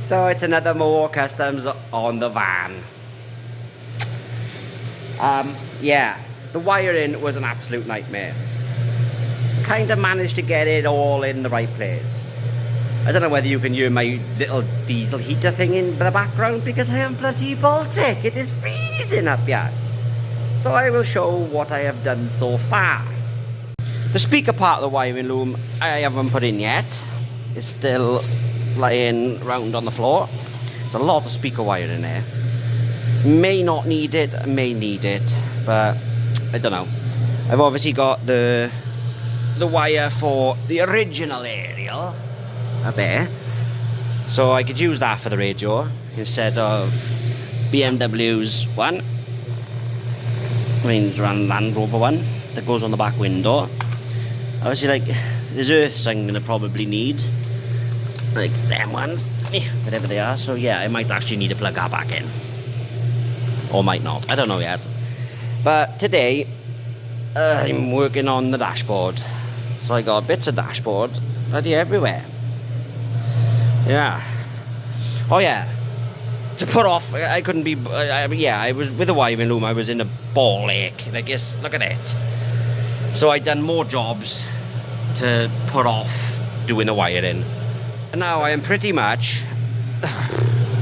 So it's another more customs on the van. Yeah, the wiring was an absolute nightmare. Kind of managed to get it all in the right place. I don't know whether you can hear my little diesel heater thing in the background because I am bloody Baltic. It is freezing up here. So I will show what I have done so far. The speaker part of the wiring loom I haven't put in yet. It's still lying around on the floor. There's a lot of speaker wire in there. May not need it, may need it, but I don't know. I've obviously got the wire for the original aerial up there, so I could use that for the radio instead of BMW's one, Range Land Rover one that goes on the back window. Obviously, like, there's earths I'm gonna probably need, like them ones, whatever they are. So yeah, I might actually need to plug that back in, or might not, I don't know yet. But today I'm working on the dashboard, so I got bits of dashboard bloody everywhere. Yeah. Oh yeah, to put off, I couldn't be, yeah, I was with the wiring loom, I was in a ball ache, like, yes, look at it. So I done more jobs to put off doing the wiring. And now I am pretty much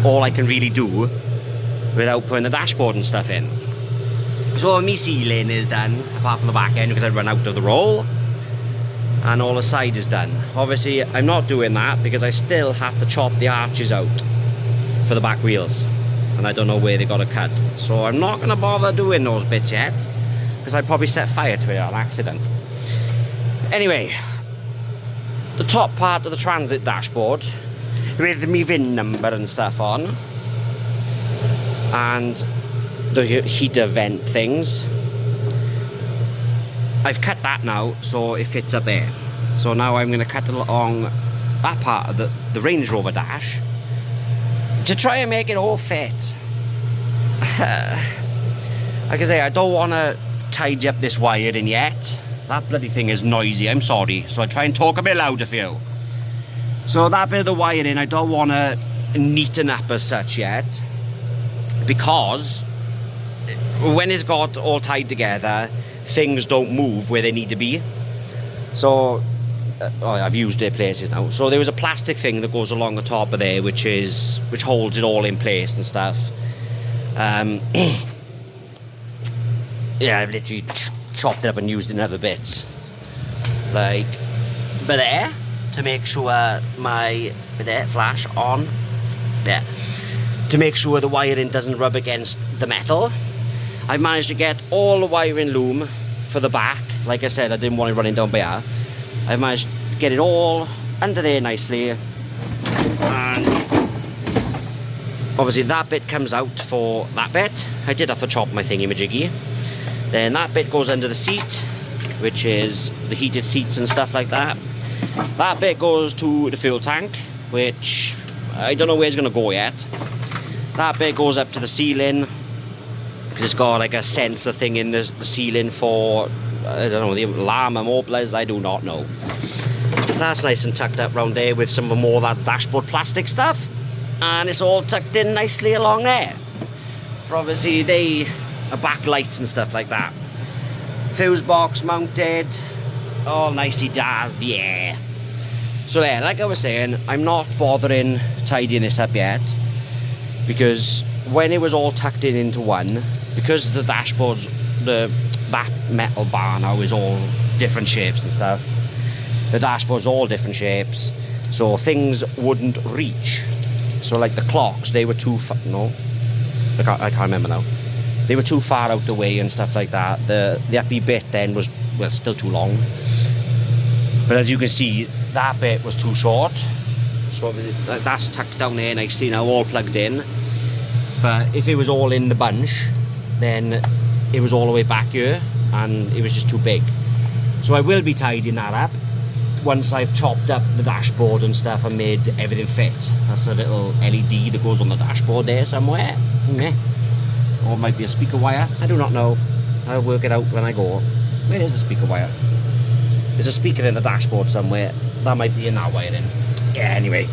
all I can really do without putting the dashboard and stuff in. So my ceiling is done, apart from the back end because I run out of the roll. And all the side is done. Obviously I'm not doing that because I still have to chop the arches out for the back wheels, and I don't know where they got to cut, so I'm not going to bother doing those bits yet because I'd probably set fire to it on accident. Anyway, the top part of the transit dashboard with me VIN number and stuff on, and the heater vent things, I've cut that now so it fits up there. So now I'm going to cut along that part of the Range Rover dash to try and make it all fit. Like I say, I don't want to tidy up this wiring yet. That bloody thing is noisy, I'm sorry. So I try and talk a bit louder for you. So that bit of the wiring I don't want to neaten up as such yet, because when it's got all tied together, things don't move where they need to be. So I've used their places now. So there was a plastic thing that goes along the top of there, which holds it all in place and stuff. Yeah, I've literally chopped it up and used it in other bits, like there, to make sure my flash on there, to make sure the wiring doesn't rub against the metal. I've managed to get all the wiring loom for the back. Like I said, I didn't want it running down by here. I've managed to get it all under there nicely, and obviously that bit comes out for that bit. I did have to chop my thingy-majiggy. Then that bit goes under the seat, which is the heated seats and stuff like that. That bit goes to the fuel tank, which I don't know where it's going to go yet. That bit goes up to the ceiling. It's got like a sensor thing in the ceiling for, I don't know, the alarm and mobilers, I do not know. That's nice and tucked up round there with some more of that dashboard plastic stuff. And it's all tucked in nicely along there. For obviously they are backlights and stuff like that. Fuse box mounted, all nicely done, yeah. So yeah, like I was saying, I'm not bothering tidying this up yet, because when it was all tucked in into one, because the dashboard's, that metal bar now is all different shapes and stuff, the dashboard's all different shapes, so things wouldn't reach. So like the clocks, they were too far, no, I can't remember now, they were too far out the way and stuff like that. The uppy bit then was, well, still too long, but as you can see, that bit was too short. So that's tucked down there nicely now, all plugged in. But if it was all in the bunch, then it was all the way back here and it was just too big. So I will be tidying that up once I've chopped up the dashboard and stuff and made everything fit. That's a little LED that goes on the dashboard there somewhere. Or it might be a speaker wire, I do not know. I'll work it out when I go. Where is the speaker wire? There's a speaker in the dashboard somewhere. That might be in that wiring. Yeah, anyway.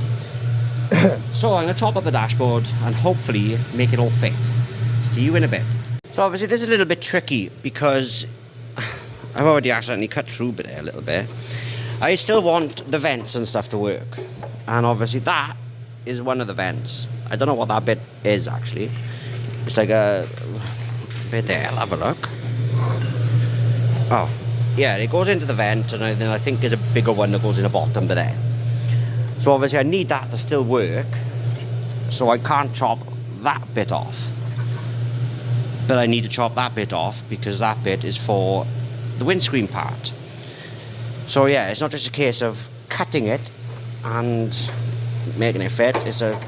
So I'm going to chop up the dashboard and hopefully make it all fit. See you in a bit. So obviously this is a little bit tricky because I've already accidentally cut through there a little bit. I still want the vents and stuff to work, and obviously that is one of the vents. I don't know what that bit is actually. It's like a bit there. I'll have a look. Oh yeah, it goes into the vent, and then I think there's a bigger one that goes in the bottom but there. So obviously I need that to still work, so I can't chop that bit off, but I need to chop that bit off because that bit is for the windscreen part. So yeah, it's not just a case of cutting it and making it fit, it's a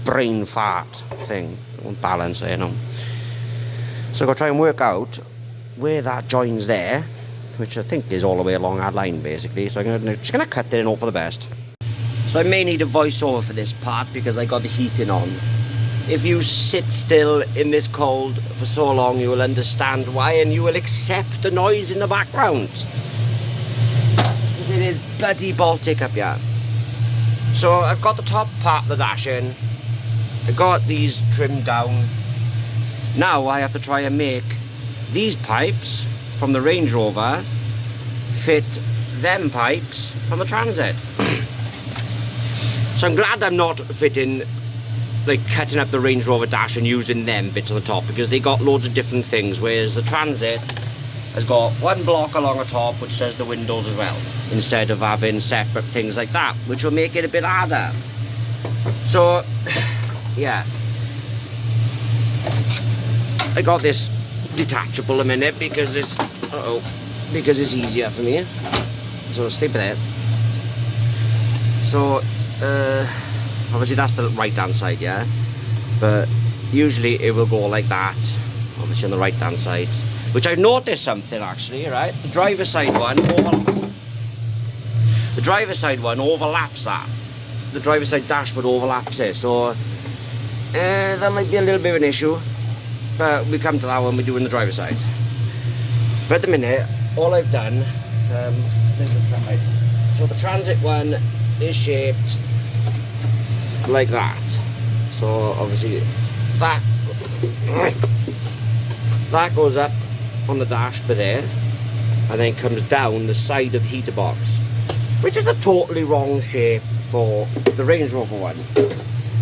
brain fart thing. It won't balance, you know. So I've got to try and work out where that joins there, which I think is all the way along that line basically. So I'm just going to cut it and hope for the best. So I may need a voiceover for this part because I got the heating on. If you sit still in this cold for so long, you will understand why, and you will accept the noise in the background. Because it is bloody Baltic up here. So I've got the top part of the dash in. I got these trimmed down. Now I have to try and make these pipes from the Range Rover fit them pipes from the Transit. So I'm glad I'm not fitting, like cutting up the Range Rover dash and using them bits on the top, because they got loads of different things, whereas the Transit has got one block along the top which says the windows as well, instead of having separate things like that, which will make it a bit harder. So yeah, I got this detachable a minute because it's because it's easier for me. So stay there. So obviously that's the right hand side, yeah, but usually it will go like that, obviously on the right hand side, which I've noticed something actually, right? The driver's side one overlaps that. The driver's side dashboard overlaps it, so that might be a little bit of an issue, but we come to that when we're doing the driver's side. But at the minute, all I've done, so the Transit one is shaped like that. So obviously that goes up on the dash by there, and then comes down the side of the heater box, which is the totally wrong shape for the Range Rover one.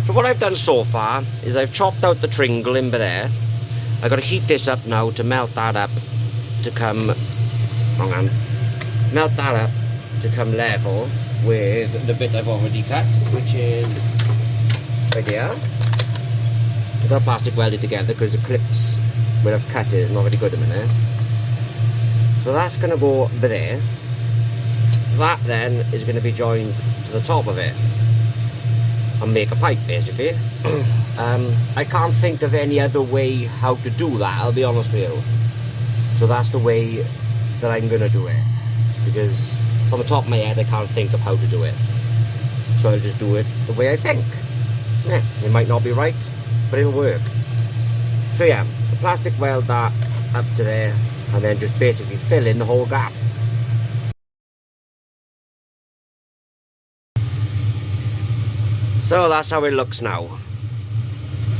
So what I've done so far is I've chopped out the tringle in by there. I've got to heat this up now to melt that up to come, melt that up to come level with the bit I've already cut, which is right here. I've got plastic welded together because the clips where I've cut it is not very good a minute. So that's going to go there. That then is going to be joined to the top of it and make a pipe basically. I can't think of any other way how to do that, I'll be honest with you. So that's the way that I'm going to do it, because from the top of my head I can't think of how to do it. So I'll just do it the way I think. Yeah, it might not be right, but it'll work. So yeah, plastic weld that up to there, and then just basically fill in the whole gap. So that's how it looks now.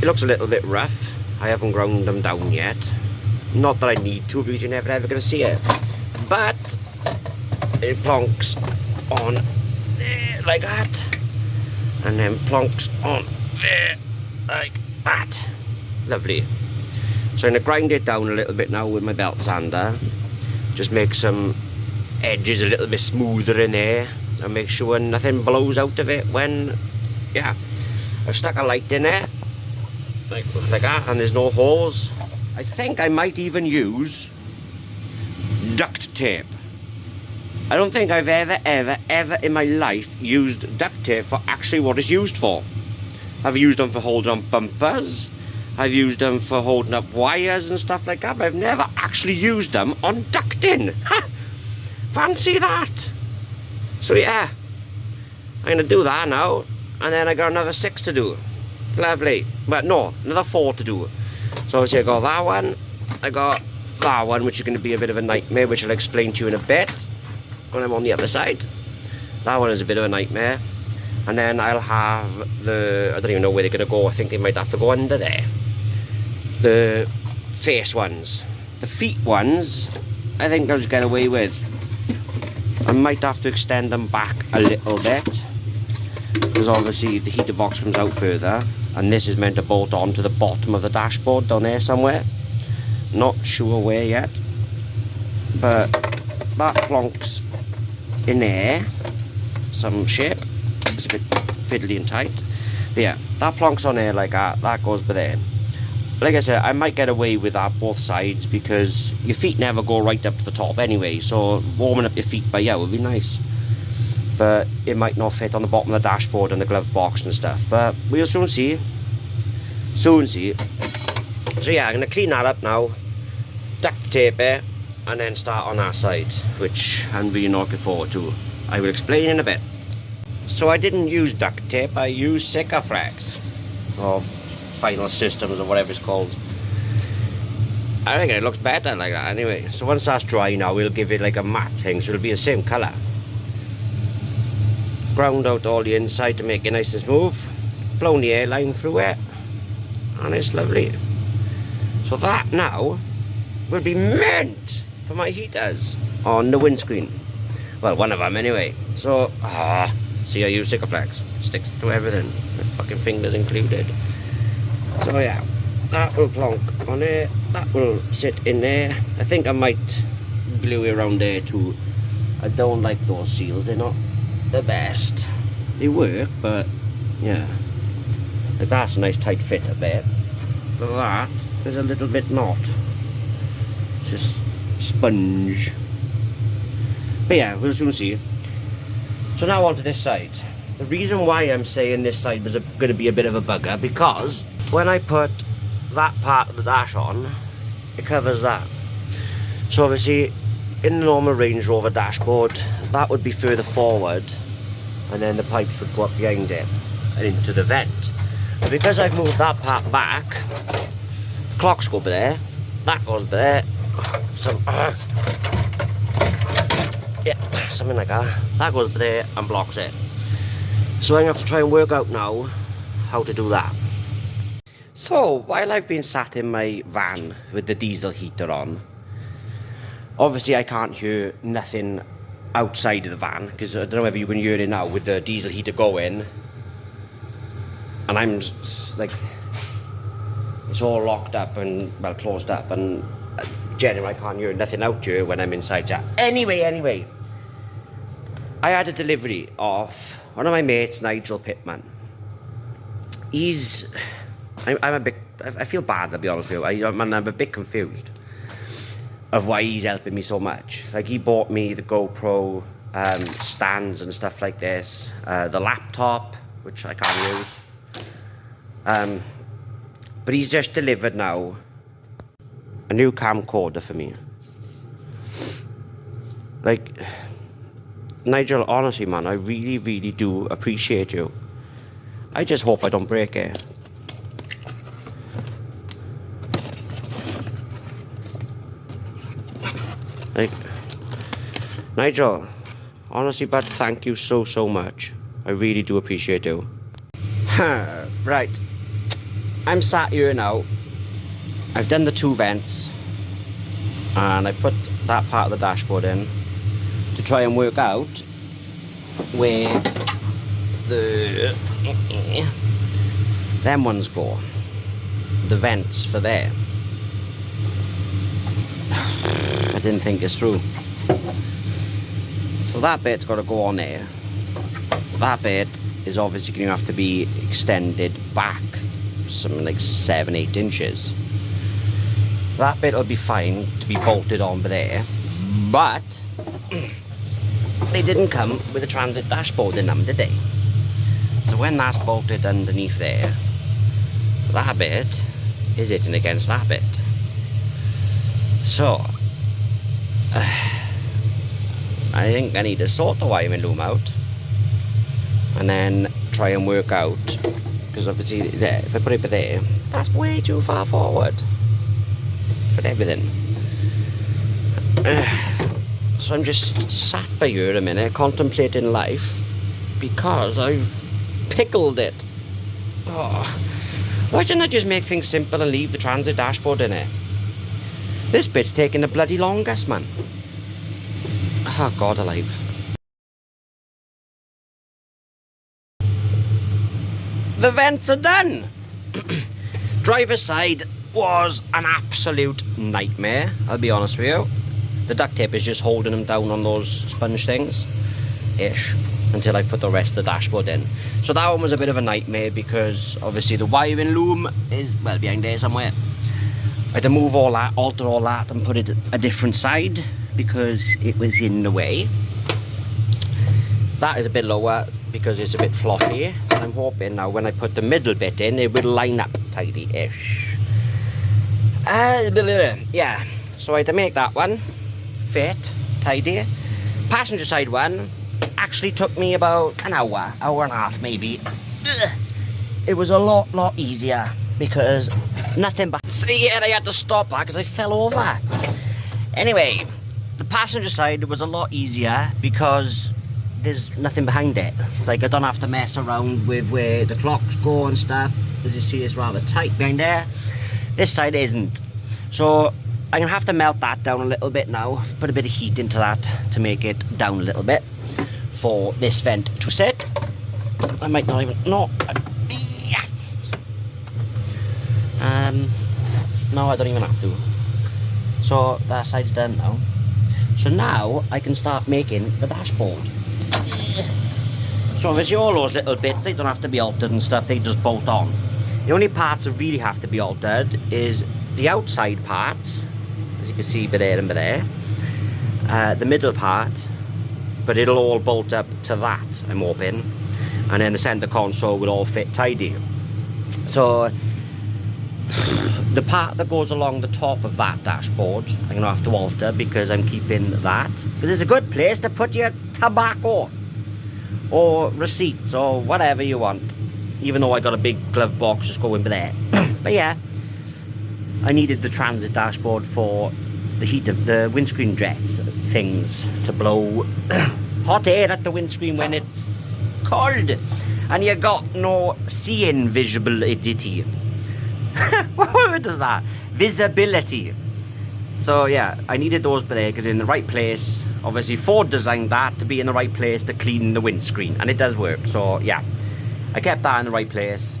It looks a little bit rough. I haven't ground them down yet. Not that I need to, because you're never ever going to see it. But it plonks on there like that, and then plonks on there like that. Lovely. So I'm going to grind it down a little bit now with my belt sander. Just make some edges a little bit smoother in there, and make sure nothing blows out of it when, yeah. I've stuck a light in there like that, and there's no holes. I think I might even use duct tape. I don't think I've ever in my life used duct tape for actually what it's used for. I've used them for holding on bumpers, I've used them for holding up wires and stuff like that, but I've never actually used them on ducting. Ha! Fancy that! So yeah, I'm going to do that now, and then I got another 6 to do. Lovely. But no, another 4 to do. So obviously I got that one, I got that one, which is going to be a bit of a nightmare, which I'll explain to you in a bit when I'm on the other side. That one is a bit of a nightmare. And then I'll have the, I don't even know where they're going to go. I think they might have to go under there. The face ones. The feet ones, I think I'll just get away with. I might have to extend them back a little bit, because obviously the heater box comes out further, and this is meant to bolt on to the bottom of the dashboard down there somewhere. Not sure where yet, but that plonks in there some shape. It's a bit fiddly and tight, but yeah, that plonks on there like that. That goes by there. Like I said, I might get away with that both sides, because your feet never go right up to the top anyway, so warming up your feet by yeah would be nice. But it might not fit on the bottom of the dashboard and the glove box and stuff, but we'll soon see. So yeah, I'm going to clean that up now, duct tape it, and then start on that side, which I'm really looking forward to. I will explain in a bit. So I didn't use duct tape, I used Sikaflex, or Final Systems, or whatever it's called. I think it looks better like that anyway. So once that's dry now, we'll give it like a matte thing, so it'll be the same colour. Ground out all the inside to make it nice and smooth, blown the airline through it, and it's lovely. So that now will be meant for my heaters on the windscreen. Well, one of them anyway. So, see, I use Sikaflex. Sticks to everything, my fucking fingers included. So yeah, that will plonk on there, that will sit in there. I think I might glue it around there too. I don't like those seals, they're not the best. They work, but yeah, like that's a nice tight fit up there. But that is a little bit not. It's just sponge. But yeah, we'll soon see. So now onto this side. The reason why I'm saying this side was going to be a bit of a bugger, because when I put that part of the dash on, it covers that. So obviously, in the normal Range Rover dashboard, that would be further forward, and then the pipes would go up behind it and into the vent. But because I've moved that part back, the clocks go by there, that goes by there, yeah, something like that. That goes by there and blocks it. So I'm going to have to try and work out now how to do that. So, while I've been sat in my van with the diesel heater on, obviously I can't hear nothing outside of the van, because I don't know if you can hear it now with the diesel heater going, and I'm like, it's all locked up and, well, closed up, and generally I can't hear nothing out here when I'm inside that. Anyway, I had a delivery of one of my mates, Nigel Pittman. I'm a bit, I feel bad, to be honest with you. I'm a bit confused of why he's helping me so much. Like, he bought me the GoPro stands and stuff like this, the laptop, which I can't use. But he's just delivered now a new camcorder for me. Like, Nigel, honestly, man, I really do appreciate you. I just hope I don't break it. Like, Nigel, honestly, bud, thank you so much. I really do appreciate you. Right, I'm sat here now. I've done the two vents, and I put that part of the dashboard in to try and work out where the them ones go, the vents for there. I didn't think this through. So that bit's got to go on there. That bit is obviously going to have to be extended back something like 7-8 inches. That bit will be fine to be bolted on by there, but they didn't come with a transit dashboard in them, did they? So when that's bolted underneath there, that bit is hitting against that bit. So I think I need to sort the wiring loom out and then try and work out, because obviously there, if I put it there, that's way too far forward for everything. So I'm just sat by here a minute contemplating life, because I've pickled it. Oh, why didn't I just make things simple and leave the transit dashboard in it? This bit's taking the bloody longest, man. Oh, God alive. The vents are done. Driver's side was an absolute nightmare, I'll be honest with you. The duct tape is just holding them down on those sponge things ish until I put the rest of the dashboard in. So that one was a bit of a nightmare because obviously the wiring loom is, well, behind there somewhere. I had to move all that, alter all that and put it a different side because it was in the way. That is a bit lower because it's a bit floppy, and I'm hoping now when I put the middle bit in it will line up tidy-ish. Yeah, so I had to make that one fit, tidy. Passenger side one actually took me about an hour and a half maybe. It was a lot easier because nothing but... See, yeah, I had to stop that because I fell over. Anyway, the passenger side was a lot easier because there's nothing behind it. Like, I don't have to mess around with where the clocks go and stuff. As you see, it's rather tight behind there. This side isn't. So I'm gonna have to melt that down a little bit now. Put a bit of heat into that to make it down a little bit for this vent to sit. I might not even... No. No, I don't even have to. So that side's done now. So now I can start making the dashboard. So obviously all those little bits, they don't have to be altered and stuff, they just bolt on. The only parts that really have to be altered is the outside parts, as you can see by there and by there, the middle part, but it'll all bolt up to that, I'm hoping, and then the centre console will all fit tidy. So the part that goes along the top of that dashboard I'm going to have to alter because I'm keeping that, because it's a good place to put your tobacco or receipts or whatever you want, even though I got a big glove box just going there. But yeah, I needed the transit dashboard for the heat of the windscreen jets things to blow hot air at the windscreen when it's cold and you got no seeing visibility. What word is that? Visibility. So yeah, I needed those there because in the right place. Obviously Ford designed that to be in the right place to clean the windscreen, and it does work. So yeah, I kept that in the right place.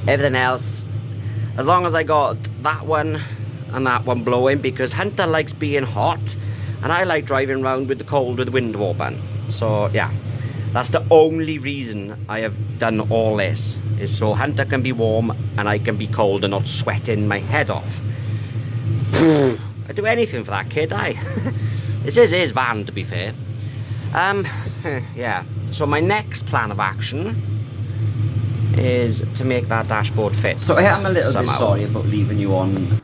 Everything else, as long as I got that one and that one blowing, because Hunter likes being hot and I like driving around with the cold with the window open. So yeah, that's the only reason I have done all this, is so Hunter can be warm and I can be cold and not sweating my head off. I'd do anything for that kid, aye. This is his van, to be fair. Yeah, so my next plan of action is to make that dashboard fit. So I am a little bit sorry about leaving you on